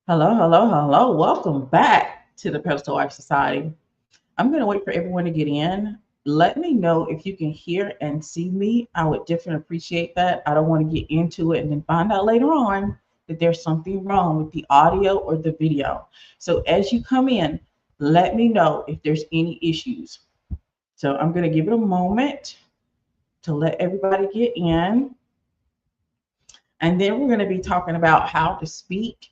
Hello, hello, hello. Welcome back to the Pedestal Wife Society. I'm going to wait for everyone to get in. Let me know if you can hear and see me. I would definitely appreciate that. I don't want to get into it and then find out later on that there's something wrong with the audio or the video. So as you come in, let me know if there's any issues. So I'm going to give it a moment to let everybody get in. And then we're going to be talking about how to speak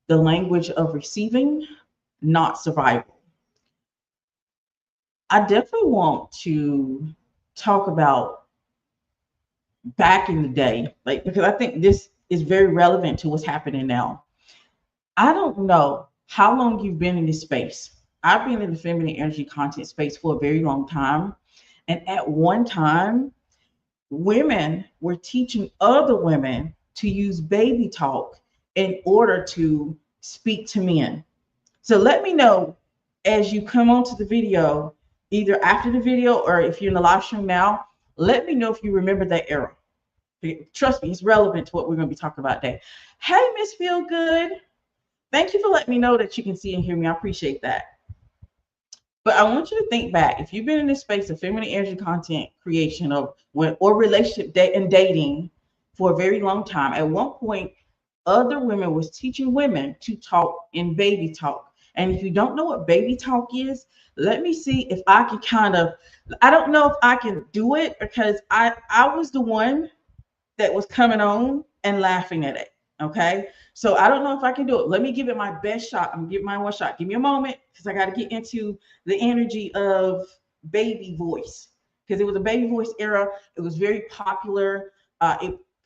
the language of receiving, not survival. I definitely want to talk about back in the day, like because I think this is very relevant to what's happening now. I don't know how long you've been in this space. I've been in the feminine energy content space for a very long time. And at one time, women were teaching other women to use baby talk in order to speak to men. So let me know as you come onto the video, either after the video or if you're in the live stream now, let me know if you remember that era. Trust me, it's relevant to what we're going to be talking about today. Hey, Miss Feel Good. Thank you for letting me know that you can see and hear me. I appreciate that. But I want you to think back. If you've been in this space of feminine energy content creation or relationship and dating for a very long time, at one point, other women was teaching women to talk in baby talk. And if you don't know what baby talk is, let me see if I can I don't know if I can do it because I was the one that was coming on and laughing at it. Okay. So I don't know if I can do it. Let me give it my best shot. I'm gonna give my one shot. Give me a moment because I got to get into the energy of baby voice because it was a baby voice era. It was very popular.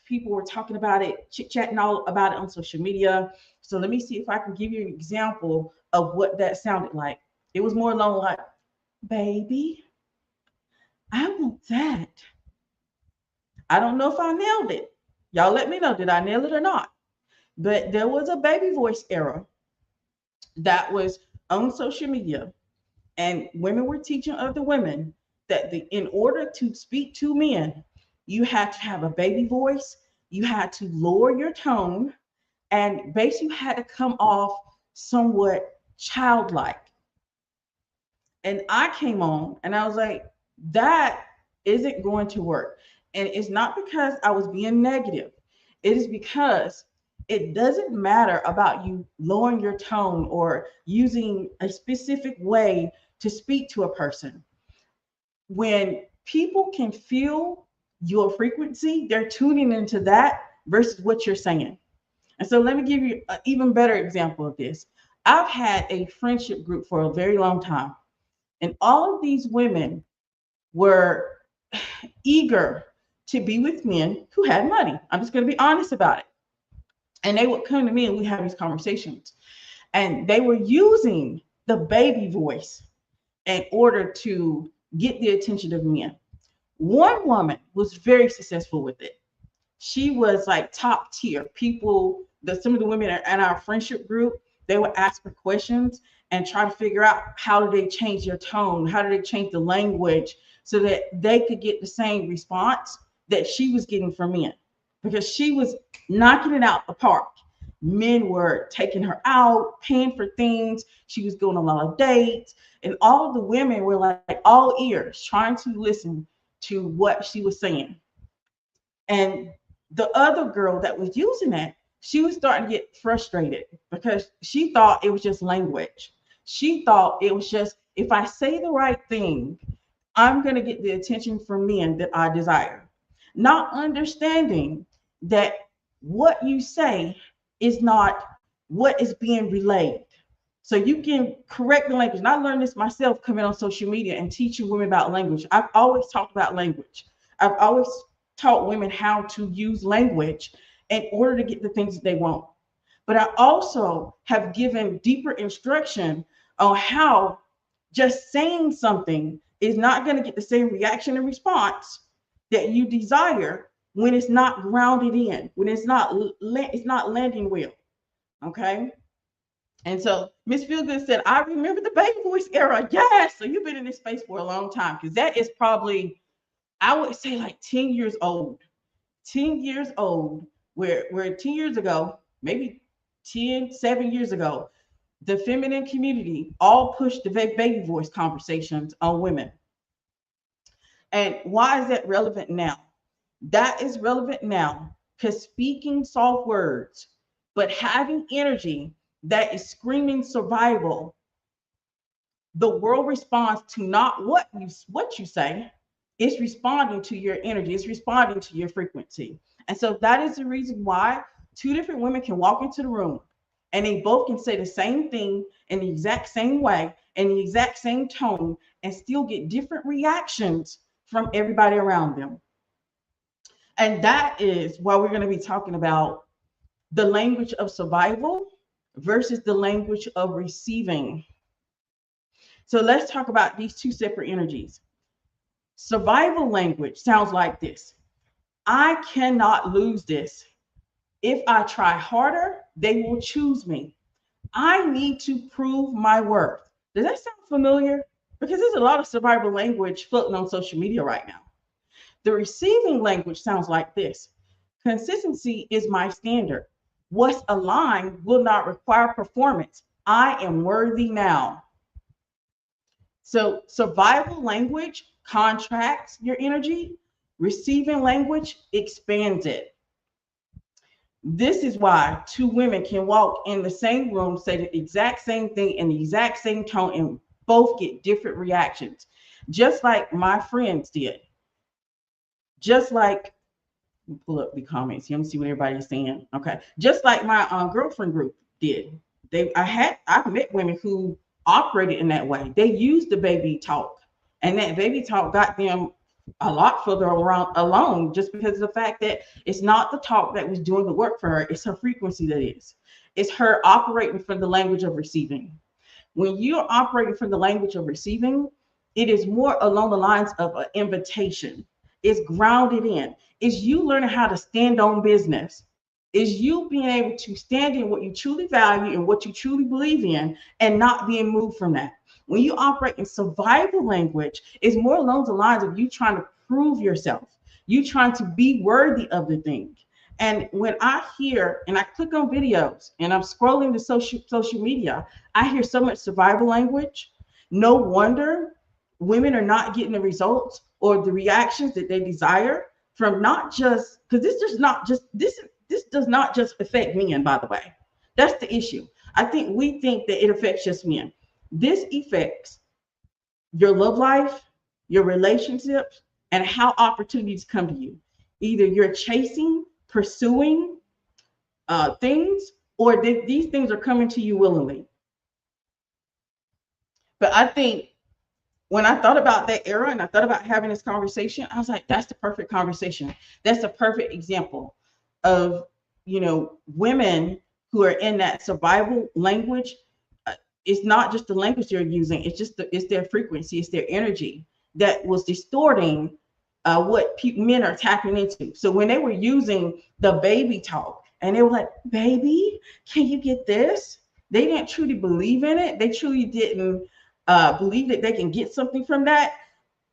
People were talking about it, chit chatting all about it on social media. So let me see if I can give you an example of what that sounded like. It was more along like, baby, I want that. I don't know if I nailed it. Y'all let me know, did I nail it or not? But there was a baby voice era that was on social media, and women were teaching other women that in order to speak to men, you had to have a baby voice, you had to lower your tone, and basically you had to come off somewhat childlike. And I came on and I was like, that isn't going to work. And it's not because I was being negative, it is because it doesn't matter about you lowering your tone or using a specific way to speak to a person. When people can feel your frequency, they're tuning into that versus what you're saying. And so let me give you an even better example of this. I've had a friendship group for a very long time, and all of these women were eager to be with men who had money. I'm just going to be honest about it. And they would come to me and we have these conversations. And they were using the baby voice in order to get the attention of men. One woman was very successful with it. She was like top tier. Some of the women in our friendship group, they would ask her questions and try to figure out how do they change their tone, how do they change the language so that they could get the same response that she was getting from men, because she was knocking it out the park. Men were taking her out, paying for things. She was going on a lot of dates, and all of the women were like all ears, trying to listen to what she was saying. And the other girl that was using it, she was starting to get frustrated because she thought it was just language. She thought it was just, if I say the right thing, I'm going to get the attention from men that I desire. Not understanding that what you say is not what is being relayed. So you can correct the language. And I learned this myself coming on social media and teaching women about language. I've always talked about language. I've always taught women how to use language in order to get the things that they want. But I also have given deeper instruction on how just saying something is not going to get the same reaction and response that you desire when it's not grounded in, when it's not landing well. Okay. And so Miss Feelgood said, I remember the baby voice era. Yes. So you've been in this space for a long time because that is probably, I would say, like 10 years old. 10 years old, where 10 years ago, maybe 7 years ago, the feminine community all pushed the baby voice conversations on women. And why is that relevant now? That is relevant now because speaking soft words, but having energy that is screaming survival, the world responds to not what you say, it's responding to your energy, it's responding to your frequency. And so that is the reason why two different women can walk into the room and they both can say the same thing in the exact same way, in the exact same tone, and still get different reactions from everybody around them. And that is why we're going to be talking about the language of survival versus the language of receiving. So let's talk about these two separate energies. Survival language sounds like this: I cannot lose this. If I try harder, they will choose me. I need to prove my worth. Does that sound familiar? Because there's a lot of survival language floating on social media right now. The receiving language sounds like this: consistency is my standard. What's aligned will not require performance. I am worthy now. So survival language contracts your energy. Receiving language expands it. This is why two women can walk in the same room, say the exact same thing in the exact same tone, and both get different reactions. Just like my friends did. Just like, pull up the comments. Let me see what everybody's saying. Okay. Just like my girlfriend group did. I've met women who operated in that way. They used the baby talk, and that baby talk got them a lot further around alone, just because of the fact that it's not the talk that was doing the work for her, it's her frequency that is. It's her operating from the language of receiving. When you're operating from the language of receiving, it is more along the lines of an invitation. It's grounded in. It's you learning how to stand on business. Is you being able to stand in what you truly value and what you truly believe in and not being moved from that. When you operate in survival language, it's more along the lines of you trying to prove yourself, you trying to be worthy of the thing. And when I hear and I click on videos and I'm scrolling to social media, I hear so much survival language. No wonder women are not getting the results or the reactions that they desire from, not just because this does not just affect men, by the way. That's the issue. I think we think that it affects just men. This affects your love life, your relationships, and how opportunities come to you. Either you're chasing, pursuing things, or these things are coming to you willingly. But I think when I thought about that era and I thought about having this conversation, I was like, that's the perfect conversation. That's a perfect example of, women who are in that survival language. It's not just the language they're using. It's their frequency. It's their energy that was distorting what men are tapping into. So when they were using the baby talk and they were like, baby, can you get this? They didn't truly believe in it. They truly didn't believe that they can get something from that.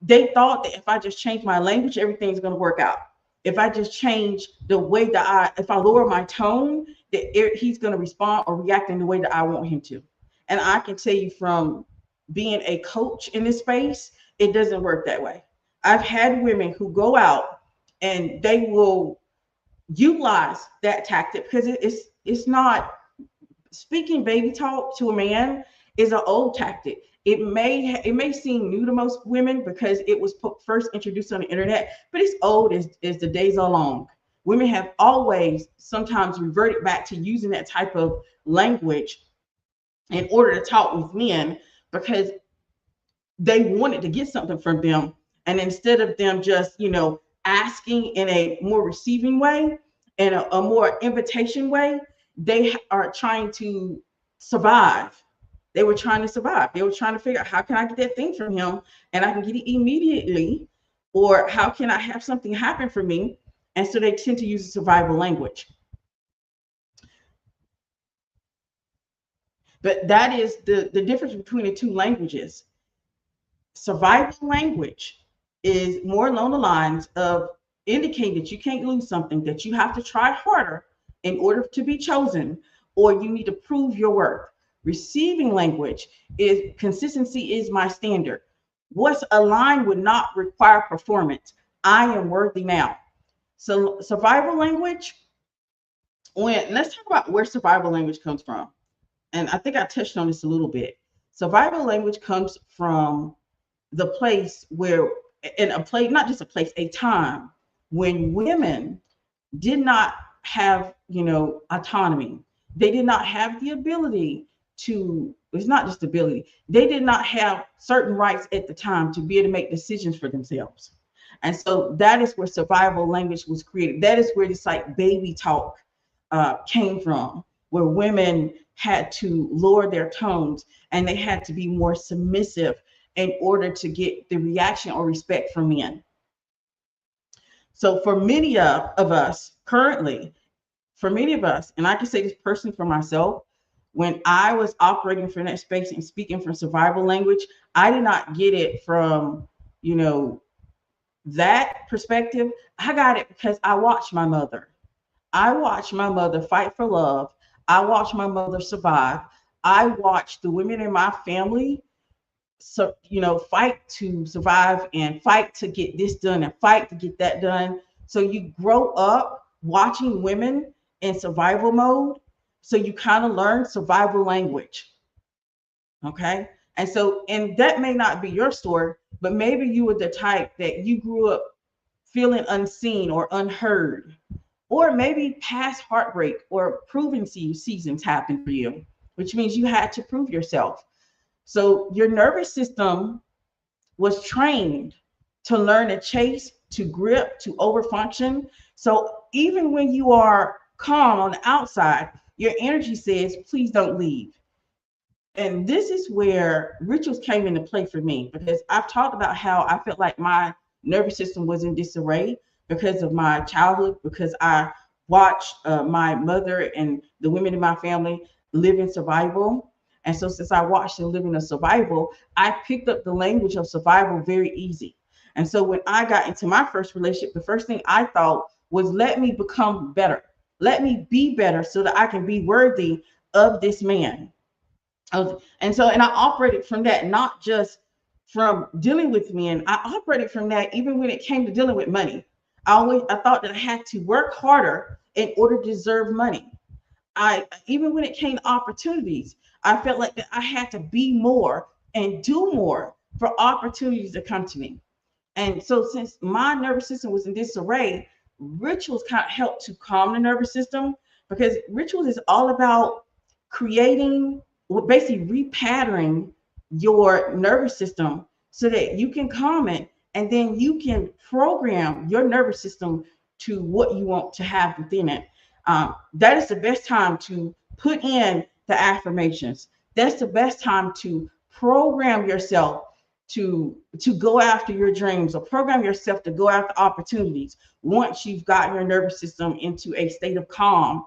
They thought that if I just change my language, everything's going to work out. If I just change the way that if I lower my tone, that he's going to respond or react in the way that I want him to. And I can tell you from being a coach in this space, it doesn't work that way. I've had women who go out and they will utilize that tactic because it's not speaking baby talk to a man is an old tactic. It may seem new to most women because it was first introduced on the internet, but it's old as the days are long. Women have always sometimes reverted back to using that type of language in order to talk with men because they wanted to get something from them. And instead of them just, asking in a more receiving way and a more invitation way, they are trying to survive. They were trying to survive. They were trying to figure out, how can I get that thing from him and I can get it immediately, or how can I have something happen for me? And so they tend to use a survival language. But that is the difference between the two languages. Survival language is more along the lines of indicating that you can't lose something, that you have to try harder in order to be chosen, or you need to prove your worth. Receiving language is consistency is my standard. What's aligned would not require performance. I am worthy now. So survival language, when let's talk about where survival language comes from. And I think I touched on this a little bit. Survival language comes from the place where, in a place, not just a place, a time when women did not have, autonomy. They did not have the ability to, it's not just ability, they did not have certain rights at the time to be able to make decisions for themselves. And so that is where survival language was created. That is where this like baby talk came from, where women had to lower their tones and they had to be more submissive in order to get the reaction or respect from men. So for many of us currently, for many of us, and I can say this personally for myself, when I was operating from that space and speaking from survival language, I did not get it from, that perspective. I got it because I watched my mother. I watched my mother fight for love. I watched my mother survive. I watched the women in my family, so fight to survive and fight to get this done and fight to get that done. So you grow up watching women in survival mode, so you kind of learn survival language. Okay. And that may not be your story, but maybe you were the type that you grew up feeling unseen or unheard, or maybe past heartbreak or proving seasons happened for you, which means you had to prove yourself. So your nervous system was trained to learn to chase, to grip, to overfunction. So even when you are calm on the outside, your energy says, please don't leave. And this is where rituals came into play for me, because I've talked about how I felt like my nervous system was in disarray because of my childhood, because I watched my mother and the women in my family live in survival. And so since I watched them live in a survival, I picked up the language of survival very easy. And so when I got into my first relationship, the first thing I thought was, let me become better. Let me be better so that I can be worthy of this man. And I operated from that, not just from dealing with men. I operated from that even when it came to dealing with money. I thought that I had to work harder in order to deserve money. I Even when it came to opportunities, I felt like that I had to be more and do more for opportunities to come to me. And so since my nervous system was in disarray, rituals kind of helped to calm the nervous system, because rituals is all about creating, well, basically repatterning your nervous system so that you can calm it, and then you can program your nervous system to what you want to have within it. That is the best time to put in the affirmations. That's the best time to program yourself to go after your dreams, or program yourself to go after opportunities once you've got your nervous system into a state of calm,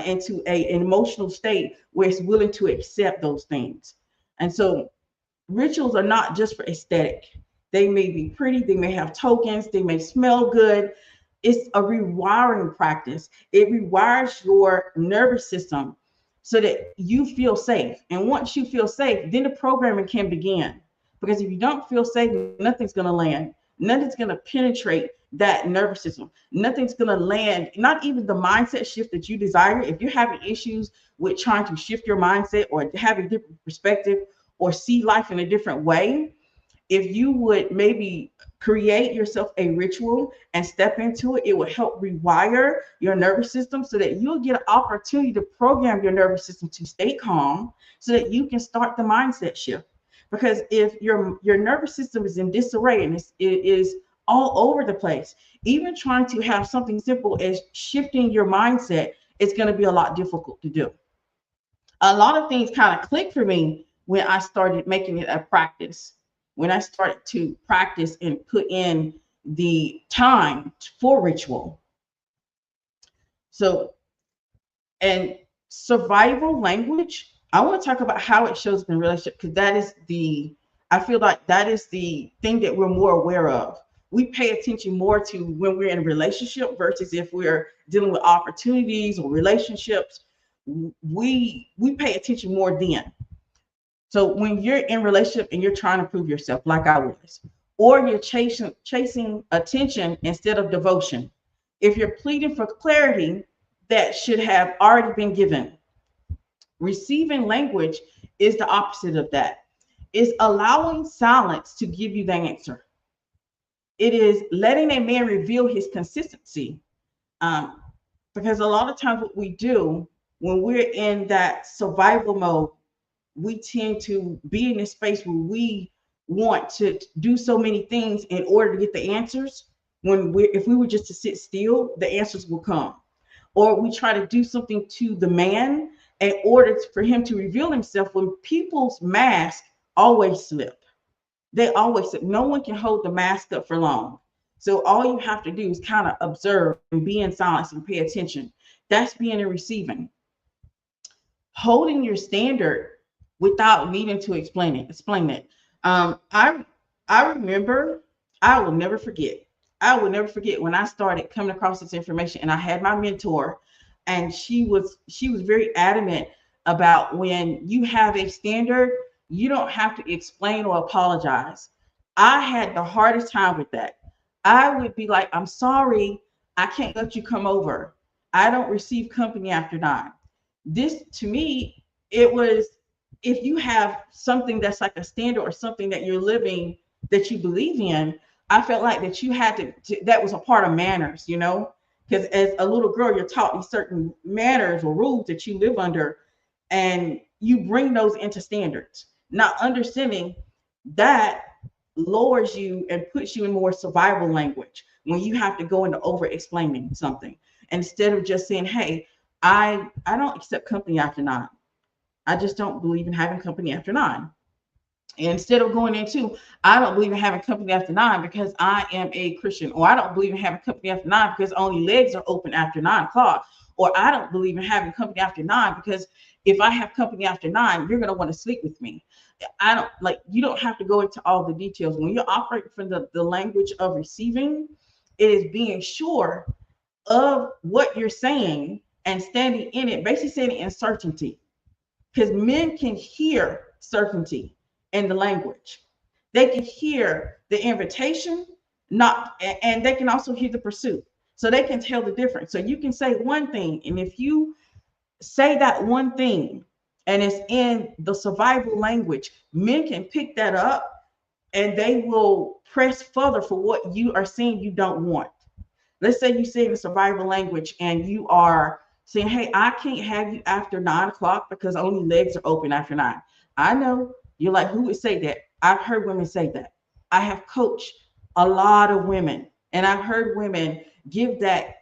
into an emotional state where it's willing to accept those things. And so rituals are not just for aesthetic. They may be pretty, they may have tokens, they may smell good. It's a rewiring practice. It rewires your nervous system so that you feel safe. And once you feel safe, then the programming can begin. Because if you don't feel safe, nothing's going to land. Nothing's going to penetrate that nervous system. Nothing's going to land, not even the mindset shift that you desire. If you're having issues with trying to shift your mindset or have a different perspective or see life in a different way, if you would maybe create yourself a ritual and step into it, it will help rewire your nervous system so that you'll get an opportunity to program your nervous system to stay calm so that you can start the mindset shift. Because if your nervous system is in disarray and it is all over the place, even trying to have something simple as shifting your mindset is going to be a lot difficult to do. A lot of things kind of clicked for me when I started making it a practice, when I started to practice and put in the time for ritual. So, and survival language, I want to talk about how it shows up in relationship, because I feel like that is the thing that we're more aware of. We pay attention more to when we're in a relationship versus if we're dealing with opportunities or relationships. we pay attention more then. So when you're in relationship and you're trying to prove yourself, like I was, or you're chasing attention instead of devotion, if you're pleading for clarity that should have already been given, receiving language is the opposite of that. It's allowing silence to give you the answer. It is letting a man reveal his consistency. Um, because a lot of times what we do when we're in that survival mode, we tend to be in this space where we want to do so many things in order to get the answers. When we, if we were just to sit still, the answers will come. Or we try to do something to the man in order for him to reveal himself. When people's mask always slip, they always slip. No one can hold the mask up for long. So all you have to do is kind of observe and be in silence and pay attention. That's being and receiving. Holding your standard without needing to explain it. I remember, I will never forget. I will never forget when I started coming across this information, and I had my mentor, and she was very adamant about when you have a standard, you don't have to explain or apologize. I had the hardest time with that. I would be like, I'm sorry, I can't let you come over. I don't receive company after 9. This to me, it was, if you have something that's like a standard or something that you're living that you believe in, I felt like that you had to that was a part of manners, you know, because as a little girl, you're taught these certain manners or rules that you live under, and you bring those into standards, not understanding that lowers you and puts you in more survival language when you have to go into over explaining something instead of just saying, hey, I don't accept company after 9. I just don't believe in having company after 9. Instead of going into, I don't believe in having company after 9 because I am a Christian, or I don't believe in having company after 9 because only legs are open after 9 o'clock, or I don't believe in having company after 9 because if I have company after 9, you're going to want to sleep with me. I don't like, you don't have to go into all the details. When you're operating from the language of receiving, it is being sure of what you're saying and standing in it, basically standing in certainty, because men can hear certainty in the language. They can hear the invitation, not, and they can also hear the pursuit. So they can tell the difference. So you can say one thing, and if you say that one thing and it's in the survival language, men can pick that up and they will press further for what you are saying you don't want. Let's say you say in the survival language and you are saying, hey, I can't have you after 9 o'clock because only legs are open after 9. I know you're like, who would say that? I've heard women say that. I have coached a lot of women, and I've heard women give that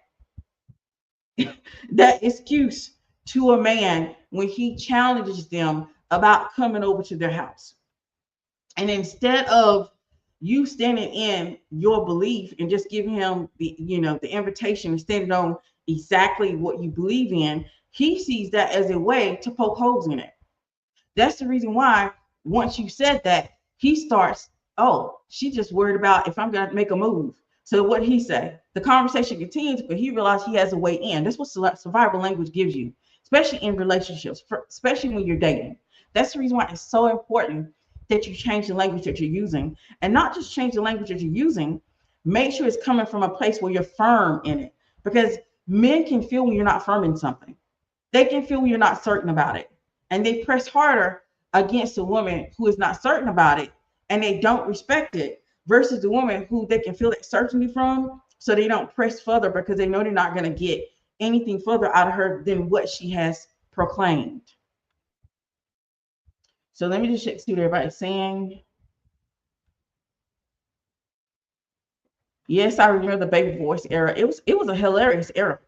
excuse to a man when he challenges them about coming over to their house. And instead of you standing in your belief and just giving him the invitation and standing on exactly what you believe in, he sees that as a way to poke holes in it. That's the reason why once you said that, he starts, oh, she just worried about if I'm going to make a move. So what he say? The conversation continues, but he realized he has a way in. That's what survival language gives you, especially in relationships, especially when you're dating. That's the reason why it's so important that you change the language that you're using, and not just change the language that you're using. Make sure it's coming from a place where you're firm in it, because men can feel when you're not firm in something. They can feel when you're not certain about it, and they press harder against a woman who is not certain about it and they don't respect it, versus the woman who they can feel that certainty from, so they don't press further because they know they're not going to get anything further out of her than what she has proclaimed. So let me just see what everybody's saying. Yes, I remember the baby voice era. It was a hilarious era.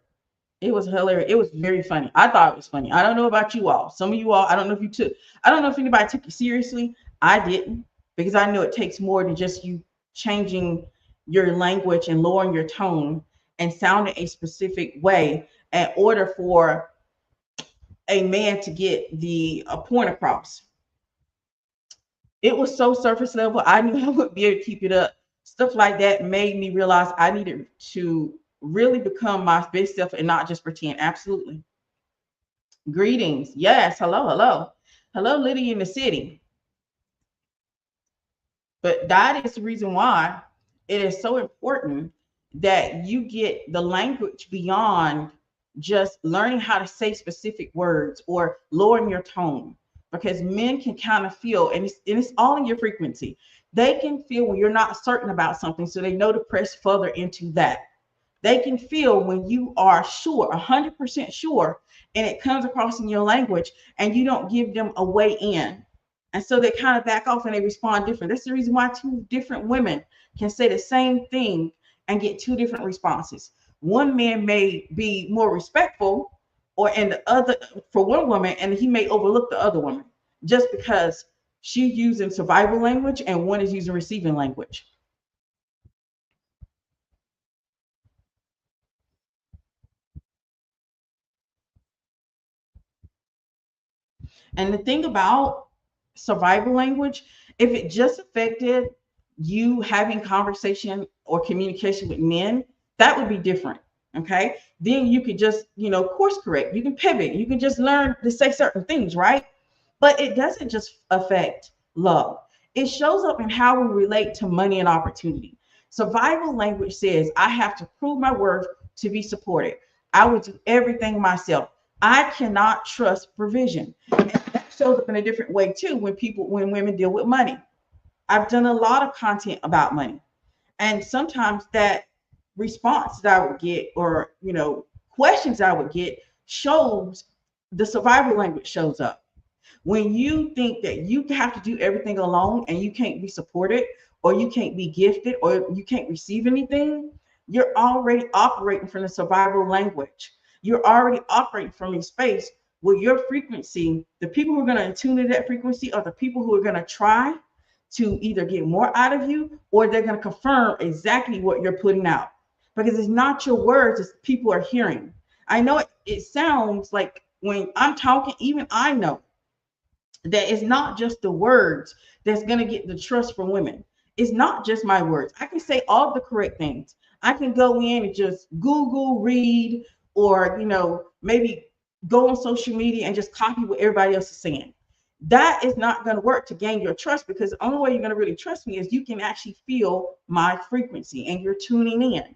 It was hilarious. It was very funny. I thought it was funny. I don't know about you all. Some of you all, I don't know if anybody took it seriously. I didn't, because I know it takes more than just you changing your language and lowering your tone and sounding a specific way in order for a man to get the point across. It was so surface level. I knew I wouldn't be able to keep it up. Stuff like that made me realize I needed to really become my best self and not just pretend. Absolutely. Greetings. Yes. Hello. Hello. Hello, Liddy in the city. But that is the reason why it is so important that you get the language beyond just learning how to say specific words or lowering your tone. Because men can kind of feel, and it's all in your frequency. They can feel when you're not certain about something, so they know to press further into that. They can feel when you are sure, 100% sure, and it comes across in your language and you don't give them a way in. And so they kind of back off and they respond different. That's the reason why two different women can say the same thing and get two different responses. One man may be more respectful, or and the other for one woman, and he may overlook the other woman just because she's using survival language and one is using receiving language. And the thing about survival language, if it just affected you having conversation or communication with men, that would be different. Okay. Then you could just, course correct. You can pivot. You can just learn to say certain things, right? But it doesn't just affect love. It shows up in how we relate to money and opportunity. Survival language says, I have to prove my worth to be supported. I would do everything myself. I cannot trust provision. And that shows up in a different way too when women deal with money. I've done a lot of content about money. And sometimes that response that I would get, or questions I would get, shows the survival language shows up. When you think that you have to do everything alone and you can't be supported, or you can't be gifted, or you can't receive anything, you're already operating from the survival language. You're already operating from a space where your frequency, the people who are going to tune into that frequency are the people who are going to try to either get more out of you, or they're going to confirm exactly what you're putting out. Because it's not your words, it's people are hearing. I know it sounds like when I'm talking, even I know that it's not just the words that's going to get the trust from women. It's not just my words. I can say all the correct things. I can go in and just Google, read, or maybe go on social media and just copy what everybody else is saying. That is not going to work to gain your trust, because the only way you're going to really trust me is you can actually feel my frequency and you're tuning in.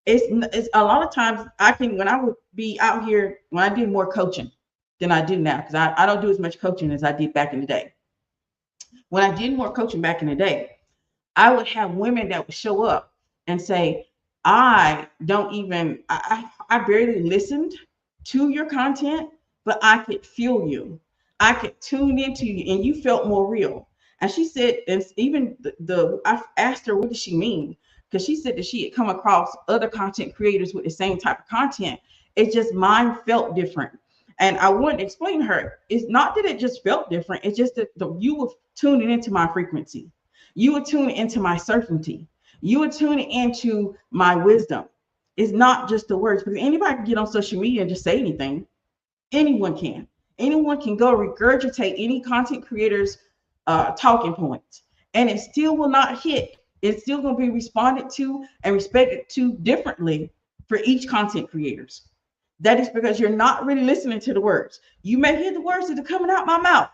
It's a lot of times I can, when I would be out here, when I did more coaching than I do now, because I don't do as much coaching as I did back in the day. When I did more coaching back in the day, I would have women that would show up and say, I don't even, I barely listened to your content, but I could feel you. I could tune into you and you felt more real. And she said, and even I asked her, what does she mean? Because she said that she had come across other content creators with the same type of content. It's just mine felt different. And I wanted to explain to her, it's not that it just felt different. It's just that you were tuning into my frequency. You would tune into my certainty. You would tune into my wisdom. It's not just the words, because anybody can get on social media and just say anything. Anyone can. Anyone can go regurgitate any content creator's talking points, and it still will not hit. It's still going to be responded to and respected to differently for each content creators. That is because you're not really listening to the words. You may hear the words that are coming out my mouth,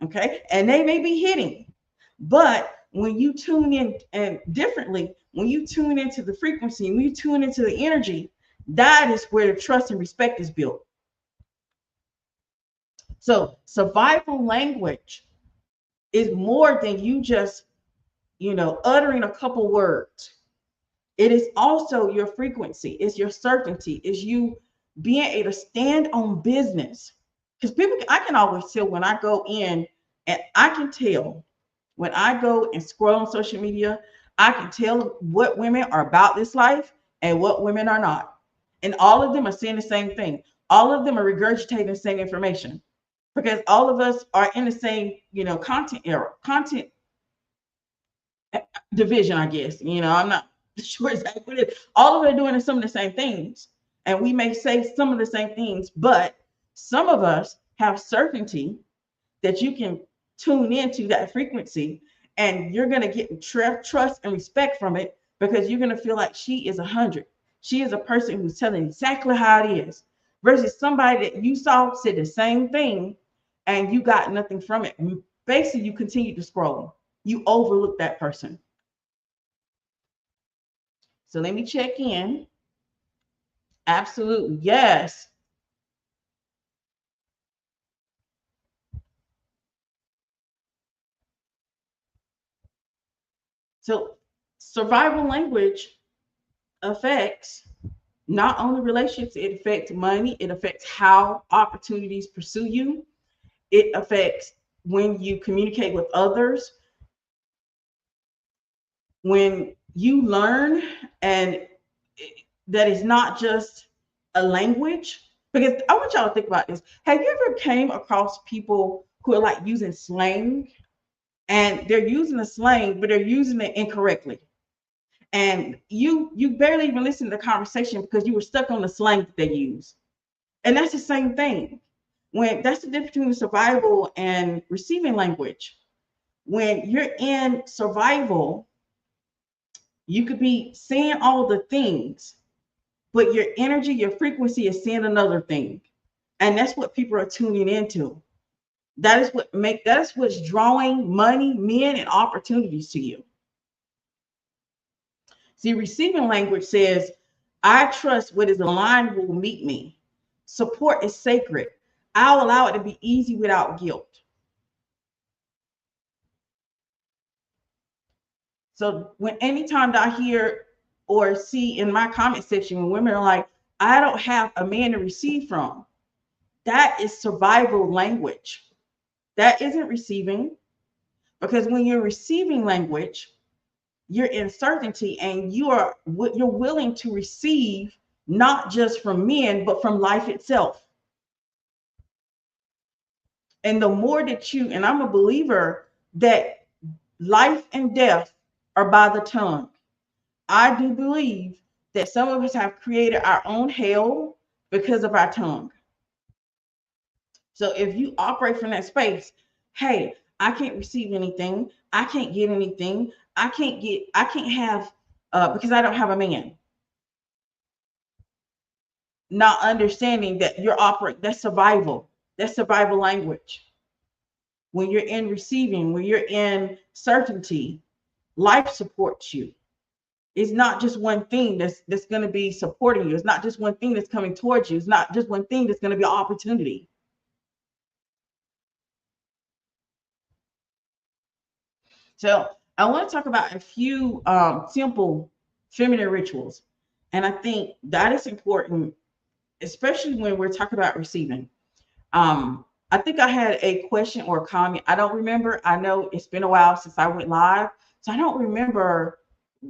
okay, and they may be hitting. But when you tune in and differently, when you tune into the frequency, when you tune into the energy, that is where the trust and respect is built. So survival language is more than you just, uttering a couple words. It is also your frequency. It's your certainty. It's you being able to stand on business. Because I can always tell when I go in, and I can tell when I go and scroll on social media, I can tell what women are about this life and what women are not. And all of them are saying the same thing. All of them are regurgitating the same information, because all of us are in the same, content division, I guess. I'm not sure exactly what it is. All of them are doing some of the same things. And we may say some of the same things, but some of us have certainty that you can tune into that frequency, and you're going to get trust and respect from it, because you're going to feel like she is 100. She is a person who's telling exactly how it is. versus somebody that you saw said the same thing and you got nothing from it. Basically, you continue to scroll. You overlook that person. So let me check in. Absolutely. Yes. So survival language affects not only relationships, it affects money, it affects how opportunities pursue you, it affects when you communicate with others, when you learn, and that is not just a language. Because I want y'all to think about this. Have you ever came across people who are like using slang, and they're using the slang, but they're using it incorrectly? And you barely even listen to the conversation because you were stuck on the slang that they use. And that's the same thing. When that's the difference between survival and receiving language. When you're in survival, you could be saying all the things, but your energy, your frequency is saying another thing. And that's what people are tuning into. That is what's drawing money, men, and opportunities to you. See, receiving language says, I trust what is aligned will meet me. Support is sacred. I'll allow it to be easy without guilt. So when anytime that I hear or see in my comment section when women are like, I don't have a man to receive from, that is survival language. That isn't receiving, because when you're receiving language, you're in certainty and you're willing to receive not just from men, but from life itself. And the more that you, and I'm a believer that life and death are by the tongue. I do believe that some of us have created our own hell because of our tongue. So if you operate from that space, hey, I can't receive anything, I can't get anything, I can't have, because I don't have a man. Not understanding that you're operating, that's survival language. When you're in receiving, when you're in certainty, life supports you. It's not just one thing that's going to be supporting you. It's not just one thing that's coming towards you. It's not just one thing that's going to be an opportunity. So I want to talk about a few simple feminine rituals. And I think that is important, especially when we're talking about receiving. I think I had a question or a comment. I don't remember. I know it's been a while since I went live, so I don't remember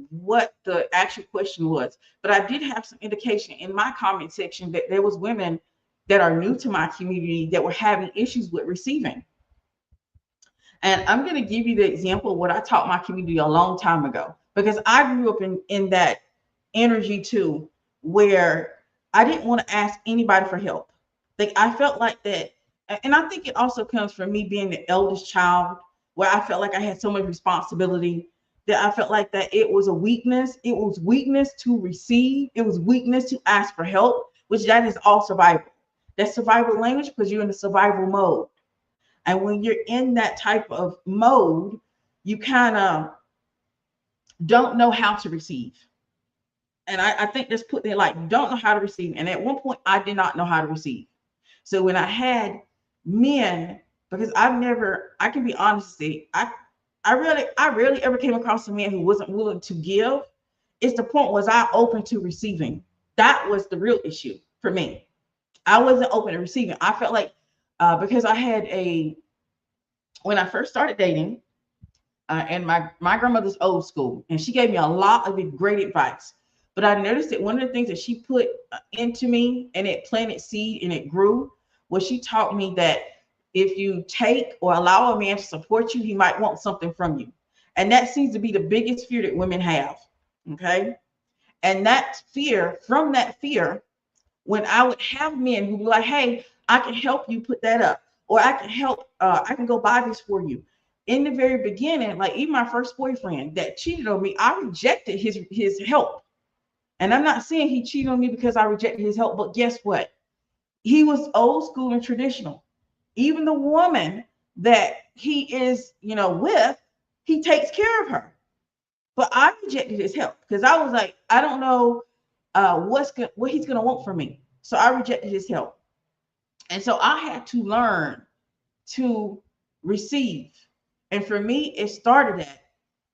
what the actual question was. But I did have some indication in my comment section that there was women that are new to my community that were having issues with receiving. And I'm going to give you the example of what I taught my community a long time ago, because I grew up in that energy too, where I didn't want to ask anybody for help. Like I felt like that, and I think it also comes from me being the eldest child, where I felt like I had so much responsibility that I felt like that it was a weakness. It was weakness to receive. It was weakness to ask for help, which that is all survival. That's survival language because you're in the survival mode. And when you're in that type of mode, you kind of don't know how to receive. And I think that's put there like, don't know how to receive. And at one point, I did not know how to receive. So when I had men, because I can be honest, I rarely ever came across a man who wasn't willing to give. It's the point, was I open to receiving? That was the real issue for me. I wasn't open to receiving. I felt like because I had when I first started dating, and my grandmother's old school, and she gave me a lot of great advice. But I noticed that one of the things that she put into me, and it planted seed and it grew, was she taught me that if you take or allow a man to support you, he might want something from you. And that seems to be the biggest fear that women have. Okay. And that fear, from that fear, when I would have men who were like, hey, I can help you put that up, or I can help, I can go buy this for you. In the very beginning, like even my first boyfriend that cheated on me, I rejected his help. And I'm not saying he cheated on me because I rejected his help, but guess what? He was old school and traditional. Even the woman that he is, with, he takes care of her. But I rejected his help because I was like, I don't know what he's gonna want from me. So I rejected his help, and so I had to learn to receive. And for me, it started at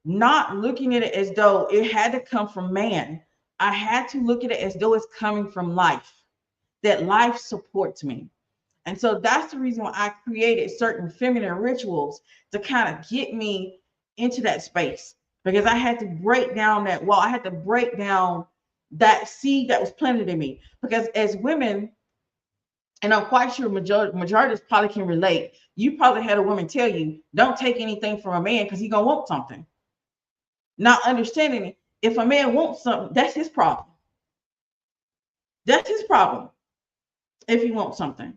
not looking at it as though it had to come from man. I had to look at it as though it's coming from life, that life supports me. And so that's the reason why I created certain feminine rituals to kind of get me into that space, because I had to break down that wall. I had to break down that seed that was planted in me. Because as women, and I'm quite sure majority of us probably can relate, you probably had a woman tell you, don't take anything from a man because he's going to want something. Not understanding it. If a man wants something, that's his problem. That's his problem if he wants something.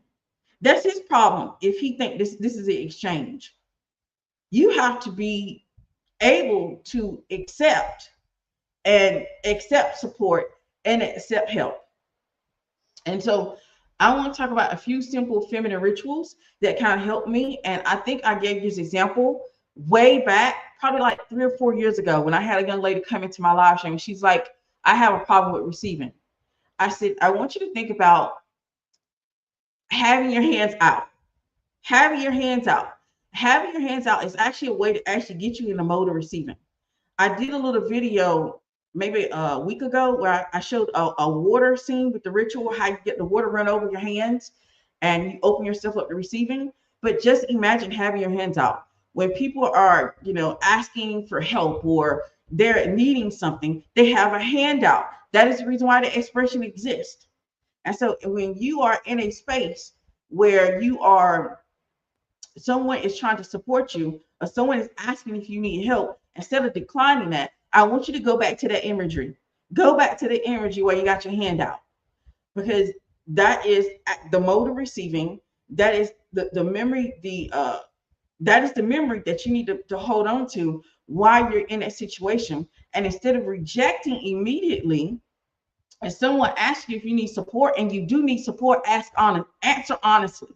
That's his problem if he think this is an exchange. You have to be able to accept support and accept help. And so I want to talk about a few simple feminine rituals that kind of helped me. And I think I gave you this example way back, probably like 3 or 4 years ago, when I had a young lady come into my live stream. She's like, I have a problem with receiving. I said, I want you to think about having your hands out. Having your hands out. Having your hands out is actually a way to actually get you in the mode of receiving. I did a little video maybe a week ago where I showed a water scene with the ritual, how you get the water run over your hands and you open yourself up to receiving. But just imagine having your hands out. When people are, asking for help or they're needing something, they have a handout. That is the reason why the expression exists. And so when you are in a space where someone is trying to support you or someone is asking if you need help, instead of declining that, I want you to go back to that imagery. Go back to the imagery where you got your hand out, because that is the mode of receiving. That is the memory, that is the memory that you need to hold on to while you're in that situation. And instead of rejecting immediately, if someone asks you if you need support and you do need support, answer honestly.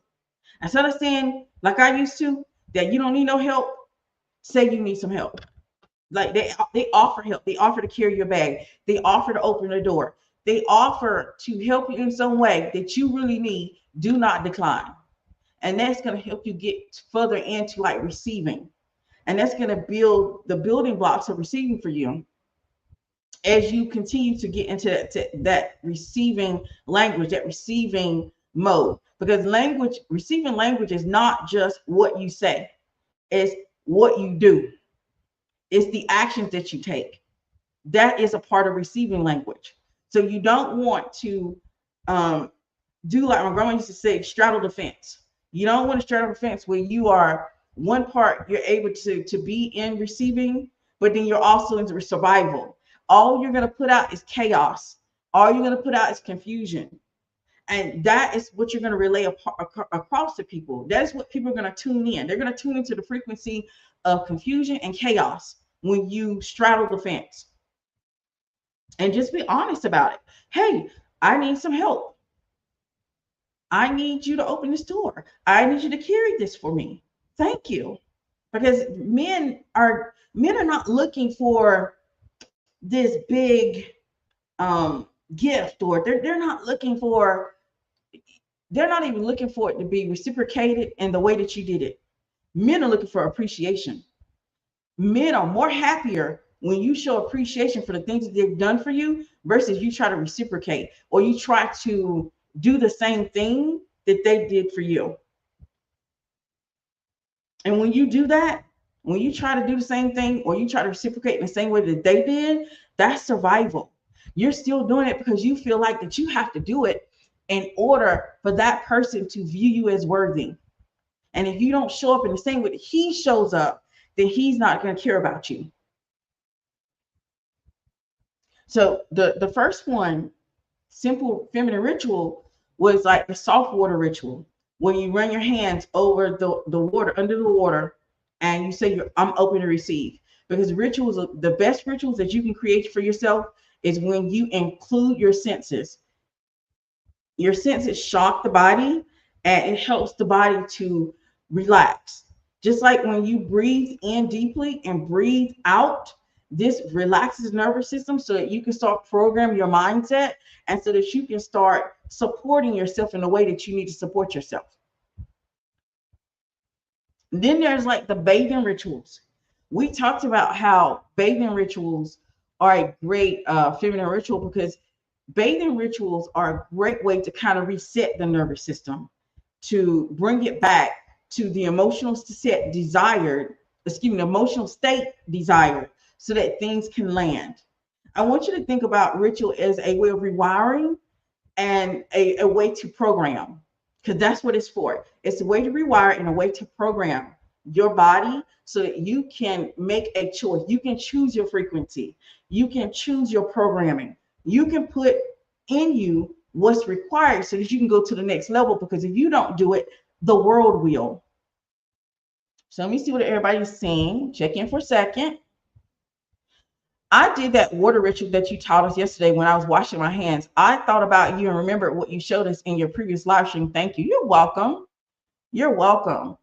Instead of saying, like I used to, that you don't need no help, say you need some help. Like they offer help. They offer to carry your bag. They offer to open the door. They offer to help you in some way that you really need. Do not decline. And that's going to help you get further into like receiving. And that's going to build the building blocks of receiving for you as you continue to get into that receiving language, that receiving mode. Because receiving language is not just what you say, it's what you do. It's the actions that you take. That is a part of receiving language. So you don't want to do like my grandma used to say, straddle the fence. You don't want to straddle the fence where you are one part, you're able to be in receiving, but then you're also into survival. All you're going to put out is chaos. All you're going to put out is confusion. And that is what you're going to relay across to people. That is what people are going to tune in. They're going to tune into the frequency of confusion and chaos when you straddle the fence. And just be honest about it. Hey, I need some help. I need you to open this door. I need you to carry this for me. Thank you. Because men are not looking for this big gift, or they're not even looking for it to be reciprocated in the way that you did it. Men are looking for appreciation. Men are more happier when you show appreciation for the things that they've done for you versus you try to reciprocate or you try to do the same thing that they did for you. And when you do that, when you try to do the same thing or you try to reciprocate in the same way that they did, that's survival. You're still doing it because you feel like that you have to do it in order for that person to view you as worthy. And if you don't show up in the same way that he shows up, then he's not going to care about you. So the first one, simple feminine ritual, was like the soft water ritual, where you run your hands over the water, under the water, and you say, I'm open to receive. Because rituals, the best rituals that you can create for yourself is when you include your senses. Your senses shock the body, and it helps the body to relax. Just like when you breathe in deeply and breathe out, this relaxes the nervous system so that you can start programming your mindset, and so that you can start supporting yourself in the way that you need to support yourself. Then there's like the bathing rituals. We talked about how bathing rituals are a great feminine ritual, because bathing rituals are a great way to kind of reset the nervous system, to bring it back to the emotional state desired, excuse me, the emotional state desired, so that things can land. I want you to think about ritual as a way of rewiring and a way to program, because that's what it's for. It's a way to rewire and a way to program your body so that you can make a choice. You can choose your frequency, you can choose your programming, you can put in you what's required so that you can go to the next level, because if you don't do it, the world will. So let me see what everybody's saying. Check in for a second. I did that water ritual that you taught us yesterday when I was washing my hands. I thought about you and remembered what you showed us in your previous live stream. Thank you. You're welcome. You're welcome.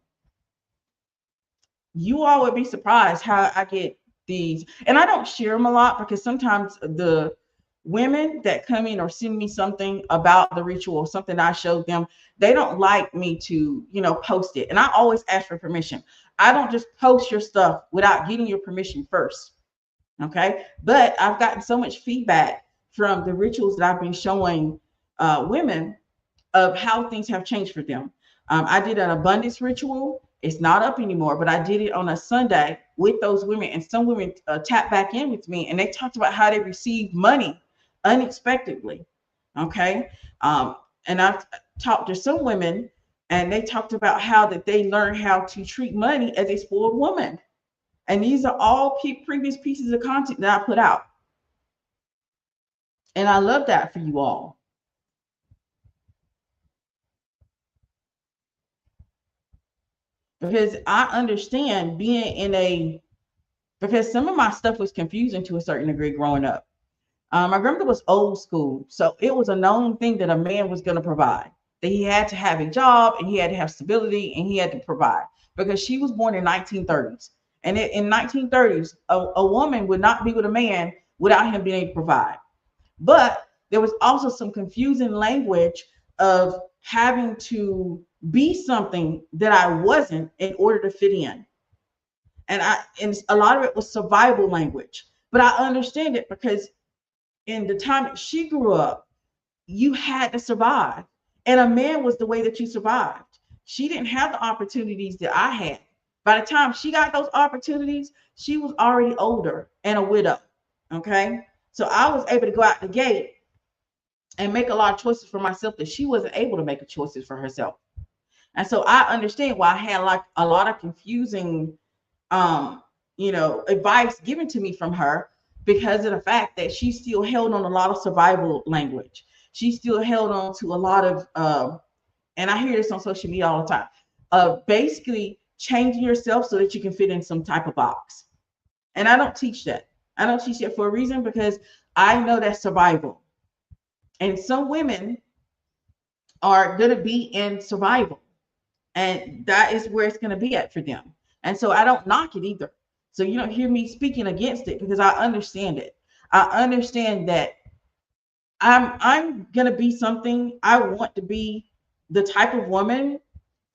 You all would be surprised how I get these. And I don't share them a lot, because sometimes the women that come in or send me something about the ritual or something I showed them, they don't like me to, post it. And I always ask for permission. I don't just post your stuff without getting your permission first. Okay. But I've gotten so much feedback from the rituals that I've been showing women of how things have changed for them. I did an abundance ritual. It's not up anymore, but I did it on a Sunday with those women, and some women tapped back in with me, and they talked about how they received money unexpectedly. Okay. And I've talked to some women, and they talked about how that they learned how to treat money as a spoiled woman. And these are all previous pieces of content that I put out. And I love that for you all. Because I understand because some of my stuff was confusing to a certain degree growing up. My grandmother was old school. So it was a known thing that a man was going to provide, that he had to have a job and he had to have stability and he had to provide, because she was born in 1930s. And in 1930s, a woman would not be with a man without him being able to provide. But there was also some confusing language of having to be something that I wasn't in order to fit in. And a lot of it was survival language. But I understand it, because in the time that she grew up, you had to survive. And a man was the way that you survived. She didn't have the opportunities that I had. By the time she got those opportunities, she was already older and a widow. Okay. So I was able to go out the gate and make a lot of choices for myself that she wasn't able to make choices for herself. And so I understand why I had like a lot of confusing advice given to me from her, because of the fact that she still held on a lot of survival language. She still held on to a lot of and I hear this on social media all the time, basically changing yourself so that you can fit in some type of box. And I don't teach that. I don't teach that for a reason, because I know that's survival. And some women are going to be in survival, and that is where it's going to be at for them. And so I don't knock it either. So you don't hear me speaking against it, because I understand it. I understand that I'm going to be something. I want to be the type of woman